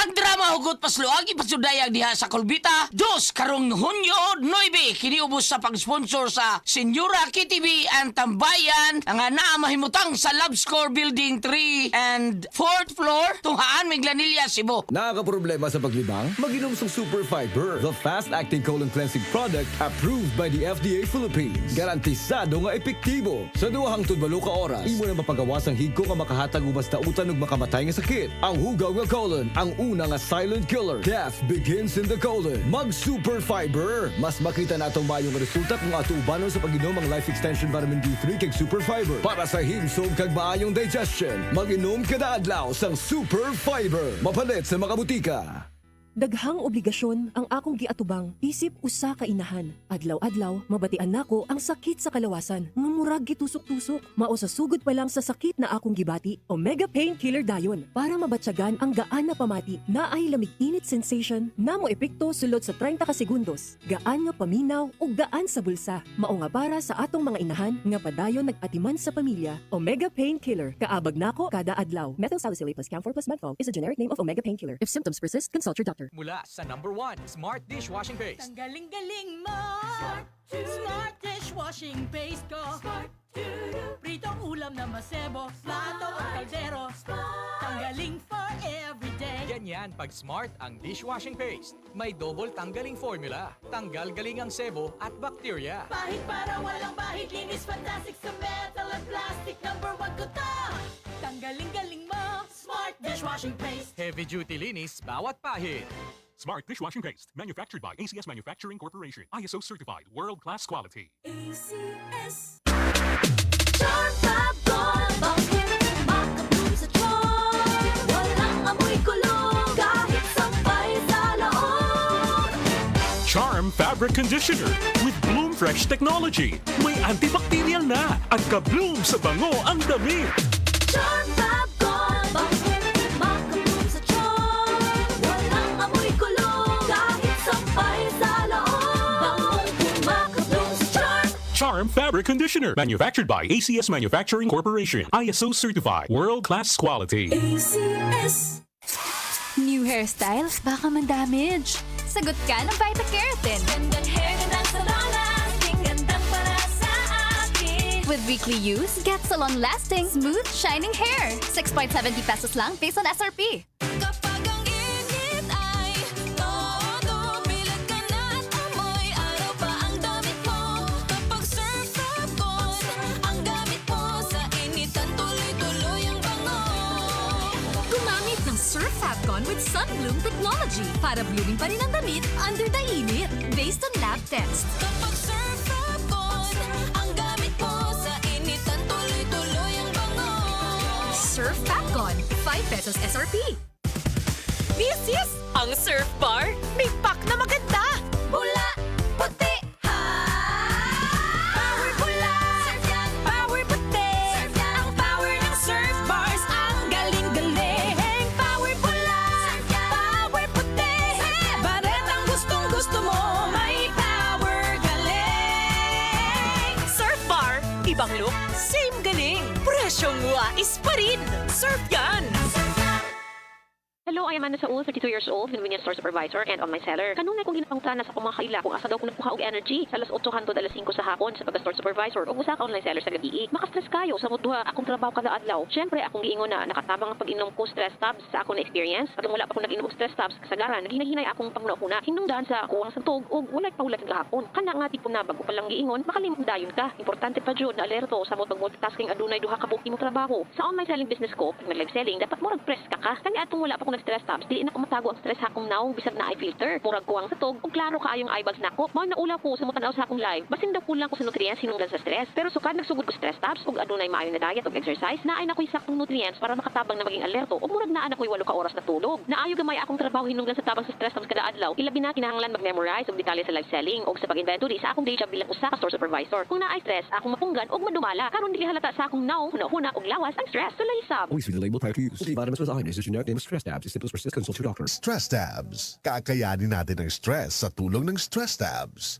Ang drama hugot pasluagi pasudayag diha sa Kolbita. Dos karong Hunyo 9 kiniubos sa pag-sponsor sa Senyora KTV and Tambayan nga naa mahimutang sa Love Score Building 3 and 4th floor tunghaan Minglanilla, Cebu. Nakakaproblema sa paglibang? Mag-inom sa Super Fiber, the fast-acting colon cleansing product approved by the FDA Philippines. Garantisado nga epektibo. Sa duhang tudbalo ka oras, imo na mapagawas ang higko nga makahatag ubas ta utan ug makamatay nga sakit. Ang hugaw nga colon, ang una nga silent killer. Death begins in the colon. Mag Super Fiber. Mas makita natong mayong resulta kung ato ubanon sa pag-inom ang Life Extension Vitamin D3 kag Super Fiber. Para sa himsog kag maayong digestion, mag-inom kada adlaw sang Super Fiber. Mapalit sa mga butika. Daghang obligasyon ang akong giatubang isip usa ka inahan. Adlaw-adlaw mabatian nako ang sakit sa kalawasan nga murag gitusok-tusok. Mao sa sugod pa lang sa sakit na akong gibati, Omega Painkiller dayon para mabatyagan ang gaan na pamati. Naay lamig-init sensation na mo epekto sulod sa 30 ka segundos. Gaan nga paminaw ug gaan sa bulsa. Mao nga para sa atong mga inahan nga padayon nag-atiman sa pamilya. Omega Painkiller kaabag nako kada adlaw. Methyl salicylate plus camphor plus menthol is a generic name of Omega Painkiller. If symptoms persist, consult your doctor. Mula sa #1 Smart Dishwashing Paste. Ang galing-galing mo! Smart dishwashing paste ko! Pritong ulam na masebo, plato o kaldero. Tanggaling for everyday. Ganyan pag Smart ang dishwashing paste. May double tanggaling formula. Tanggal galing ang sebo at bacteria. Bahid para walang bahid, linis fantastic sa metal at plastic. #1 ko to! Tanggaling-galing mo! Smart dishwashing paste. Heavy duty linis bawat pahid. Smart Dishwashing Paste, manufactured by ACS Manufacturing Corporation. ISO certified, world-class quality. ACS. Charm Fab Gold, bakit makabloom sa tiyan? Walang amoy kulong, kahit sampay sa loob. Charm Fabric Conditioner with Bloom Fresh technology. May antibacterial na at ka-bloom sa bango ang damit. Charm Fab Gold, bakit makabloom sa tiyan? Walang amoy kulong, kahit sampay sa loob. Bangong makabloom sa Charm. Charm Fabric Conditioner, manufactured by ACS Manufacturing Corporation. ISO certified, world-class quality. ACS. New hairstyles baka man-damage. Sagot ka ng Vita-Keratin. Gandang hair, gandang salon, gandang para sa akin. With weekly use, get salon-lasting, smooth, shining hair. 6.70 pesos lang based on SRP. Kapag ang init ay todo, bilad ka na at amoy araw pa ang damit mo. Kapag surf Fabcon, ang gamit mo sa initan tuloy-tuloy ang bango. Gumamit ng Surf Fabcon with Sun Bloom technology para blooming pa rin ang damit under the init based on lab tests. Kapag surf Fabcon, ang gamit mo sa initan tuloy-tuloy ang bango. Surf Fabcon, 5 pesos SRP. This is ang Surf Bar. May pack na maganda. Bula, puti, ha! Power bula, surf yan. Power puti, surf yan. Ang power ng surf bars, ang galing-galing. Power bula, surf yan. Power puti, surf yan. Baret ang gustong-gusto mo, may power galing. Surf Bar. Ibang look, same galing. Presyong wais pa rin. Surf yan. Hello, I am Anna Saul, 32 years old, convenience store supervisor and online seller. Kanunay kong ginapangutana sa mga kaila kung asa daw ko nagkuha og energy sa alas 8 hangtod alas 5 sa hapon sa pag-store supervisor o usa ka online seller sa gabi. Maka-stress kayo sa mudduha akong trabaho kada adlaw. Syempre, akong giingon na nakatabang ang pag-inom ko stress tabs sa akong experience. Katong wala pa ko nag-inom og stress tabs kasagaran, naghinay-hinay akong pangnauna. Hinungdan sa kuwang santog og walay paulat gahapon. Kana nga tipo na bago pa lang giingon, makalimot dayon ka. Importante pa jud na alerto sa mo pag-multitasking adunay duha ka buok imong trabaho. Sa online selling business ko, pag nag-live selling, dapat mo press ka ka. Kani atong wala pa ko nag-stress tabs, dili na ko matago ang stress hakong now bisag na eye filter. Murag kuwang sa tog ug klaro kaayong eye bags nako. Mao na ula ko sa mutanaw sa akong live. Basin daw kulang ko sa nutrients hinungdan sa stress. Pero sukad nagsugod ko stress tabs ug adunay maayo na diet ug exercise, naay na ko'y saktong nutrients para makatabang na maging alerto ug murag naa na ko'y 8 ka oras na tulog. Naayo gamay akong trabaho hinungdan sa tabang sa stress tabs kada adlaw. Ilabi na kinahanglan mag-memorize ug detalye sa live selling ug sa pag-inventory sa akong day job bilang usa ka store supervisor. Kung naay stress, akong mapunggan ug madumala. Karon dili halata sa akong now, huna-huna ug lawas ang stress. Sulay sab. Always read the label prior to use. Multivitamins with iron is a generic name of stress tabs. If symptoms persist, consult your doctor. Stress Tabs. Kakayanin natin ang stress sa tulong ng Stress Tabs.